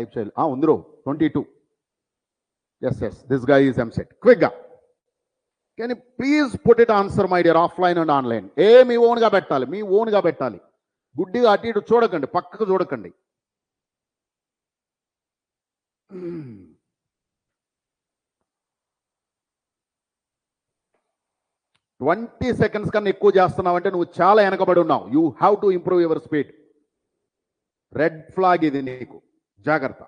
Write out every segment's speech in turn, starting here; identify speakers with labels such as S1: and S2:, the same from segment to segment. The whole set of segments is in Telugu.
S1: టైప్ చేయాలి. ఉందిరో 22. Yes, this guy is MSET. Quick ga. Can you please put it answer, my dear, offline and online? మీ ఓన్గా పెట్టాలి, మీ ఓన్గా పెట్టాలి. గుడ్డిగా అటు ఇటు చూడకండి, పక్కకు చూడకండి. 20 seconds కన్నా ఎక్కువ చేస్తున్నావు అంటే నువ్వు చాలా వెనకబడి ఉన్నావు. You have to improve your speed. Red flag ఇది నీకు, జాగ్రత్త.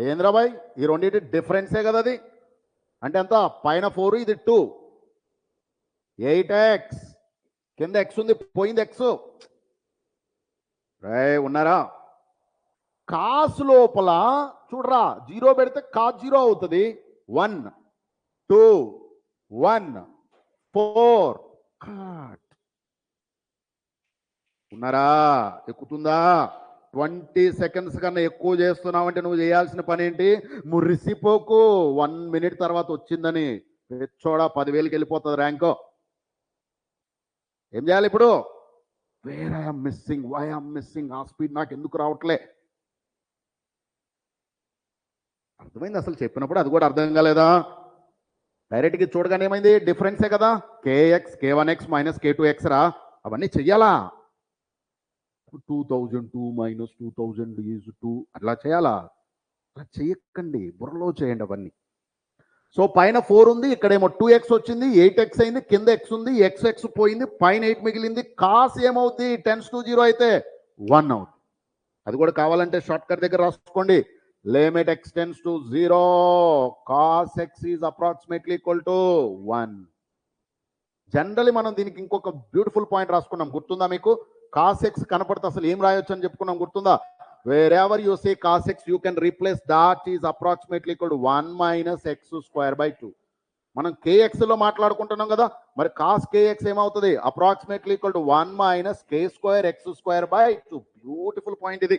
S1: ఏంద్రాబాయ్, ఈ రెండింటి డిఫరెన్సే కదా అది. అంటే ఎంత? పైన 4, ఇది 2. 8x, కింద x ఉంది, పోయింది x. ఉన్నారా? కాసు లోపల చూడరా, 0 పెడితే కాస్ 0 అవుతుంది. 1, 2, 1, 4. ఉన్నారా? ఎక్కుతుందా? 20 seconds కన్నా ఎక్కువ చేస్తున్నావు అంటే నువ్వు చేయాల్సిన పని ఏంటి? మురిసిపోకు. 1 minute తర్వాత వచ్చిందని చూడ 10,000కి వెళ్ళిపోతుంది ర్యాంకు. ఏం చేయాలి ఇప్పుడు? Where I'm missing, why I'm missing, ఆ స్పీడ్ నాకు ఎందుకు రావట్లే? అర్థమైంది? అసలు చెప్పినప్పుడు అది కూడా అర్థం కాలేదా? డైరెక్ట్గా చూడగానే ఏమైంది? డిఫరెన్సే కదా. kx, k1x మైనస్ k2x రా, అవన్నీ చెయ్యాలా? 2002 మైనస్ 2000 ఈజ్ 2 అట్లా చేయాలా? అలా చేయకండి, బుర్రలో చేయండి అవన్నీ. సో పైన 4 ఉంది, ఇక్కడేమో 2x వచ్చింది, 8x అయింది, కింద x ఉంది, x పోయింది, పైన 8 మిగిలింది. కాస్ ఏమవుతుంది? 10/0 అయితే 1 అవుతుంది. అది కూడా కావాలంటే షార్ట్ కట్ దగ్గర రాసుకోండి. Limit x tends to 0, cos x is approximately equal to 1. Generally మనం దీనికి ఇంకొక బ్యూటిఫుల్ పాయింట్ రాసుకున్నాం, గుర్తుందా మీకు? cos x కనపడితే అసలు ఏం రాయొచ్చు అని చెప్పుకున్నాం, గుర్తుందా? wherever you say cos x, you can replace that is approximately equal to 1 minus x square by 2. మనం kx లో మాట్లాడుకుంటున్నాం కదా, మరి cos kx ఏమవుతుంది? approximately equal to 1 minus k square x square by 2. Beautiful point ఇది.